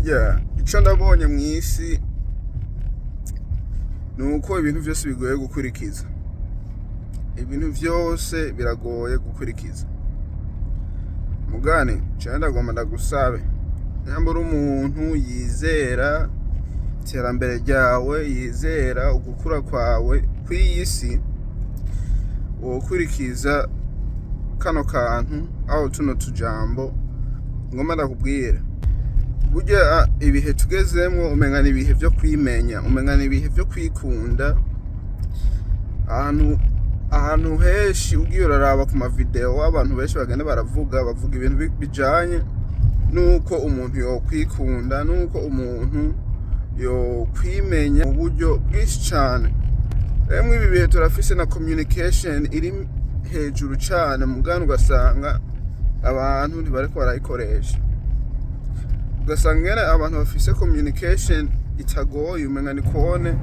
burya ico ndabonye mw'isi nuko ibintu vyose bigoye gukwirikiza. Ibintu vyose biragoye gukwirikiza. Mugane cyane ndagomba ndagusabe nyambura umuntu yizera iterambere ryawe, yizera ugukura kwawe kw'isi, wokwirikiza kano kantu aho tuno tujambo ngomba ndakubwira. Burya ibihe tugezemwo umenga ibihe vyo kwimenya, umenga ibihe vyo kwikunda. Ahantu henshi ugiye uraraba ku mavideo abantu benshi bagenda bavuga ibintu bijanye nuko umuntu yokwikunda, nuko umuntu yokwimenya mu buryo bwinshi cane. Remwe ibi bihe turafise na communication iri hejuru cane, mugana ugasanga abantu ntibariko barayikoresha. Ugasanga ngene abantu bafise communication itagoye, umenga ni kone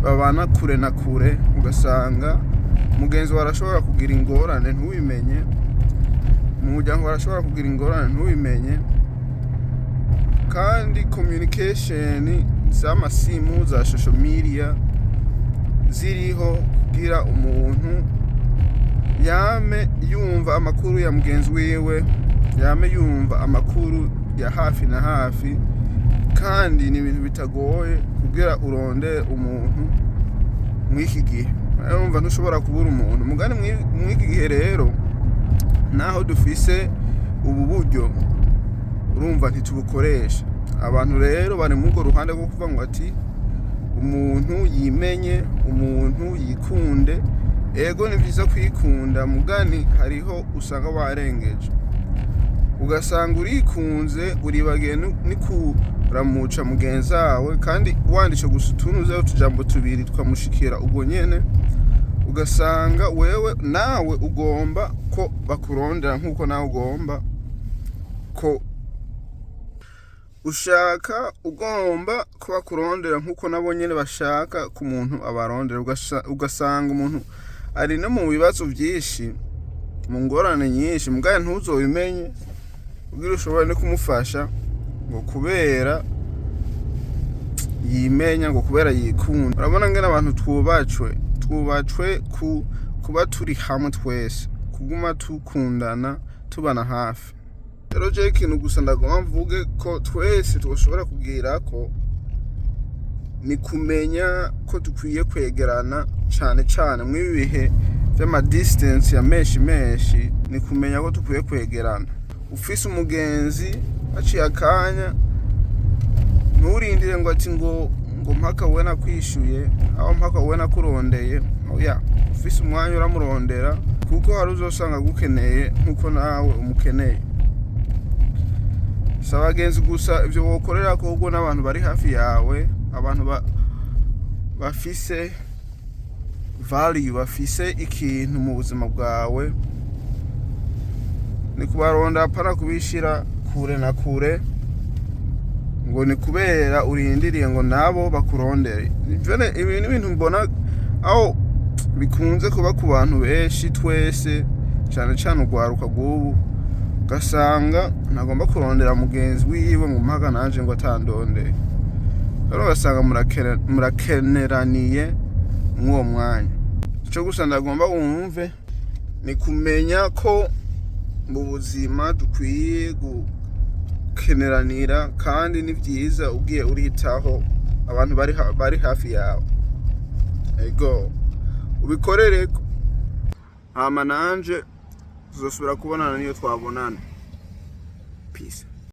babana kure na kure. Ugasanga mugenzi warashobora kugira ingorane ntubimenye, umuryango warashobora kugira ingorane ntubimenye. Kandi communication z'amasimu za social media ziriho kugira umuntu yame yumva amakuru ya mugenzi wiwe, yame yumva amakuru ya hafi na hafi. Kandi ni ibintu bitagoye kugira uronde umuntu mw'iki gihe. Urumva ntushobora kubura umuntu mugani mw'iki gihe. Rero naho dufise ubu buryo urumva ntitubukoresha. Abantu rero bari mu ruhande rwo kuvuga ngo ati umuntu yimenye, umuntu yikunde. Ego ni vyiza kwikunda, mugani hariho usanga warengeje, ugasanga urikunze uribagiye ni kuramuca mugenzi wawe, kandi wanditse gusa utuntu uzeho utujambo tubiri twamushikira ubwo nyene. Ugasanga wewe nawe ugomba ko bakurondera nkuko nawe ugomba ko ushaka, ugomba ko bakurondera nkuko nabo nyene bashaka ku muntu abarondera. Ugasanga umuntu ari no mu bibazo vyinshi, mu ngorane nyinshi, mugaya ntuzobimenye kugira ushobora no kumufasha ngo kubera yimenya, ngo kubera yikunda. Urabona ngene abantu twubacwe kuba turi hamwe twese, kuguma tukundana, tubana hafi. Rero je ikintu gusa ndagomba mvuge ko twese twoshobora kugira ko ni kumenya ko dukwiye kwegerana cane cane mw'ibi bihe vy'ama distance ya menshi. Ni kumenya ko dukwiye kwegerana. Ufise umugenzi aciye akanya, nturindire ngo ati ngo mpaka we nakwishuye, aho mpaka we nakurondeye. Oya, ufise umwanya uramurondera, kuko hari uzosanga gukeneye nkuko nawe umukeneye. Si abagenzi gusa ivyo wokorera ko, ubwo n'abantu bari hafi yawe, abantu bafise value, bafise ikintu mu buzima bwawe. Ni kubaronda apana kubishira kure na kure ngo ni kubera urindiriye ngo nabo bakurondere. Ibi ni ibintu mbona aho bikunze kuba ku bantu benshi twese, cane cane urwaruka rw'ubu. Ugasanga ntagomba kurondera mugenzi wiwe ngo mpaka nanje ngo atandonde. Rero ugasanga murakeneraniye mw'uwo mwanya. Ico gusa ndagomba wumve ni kumenya ko mu buzima dukwiye gukeneranira, kandi ni vyiza ugiye uritaho abantu bari hafi yawe. Ego ubikorereko, hama nanje tuzosubira kubonana niyo twabonana. Peace.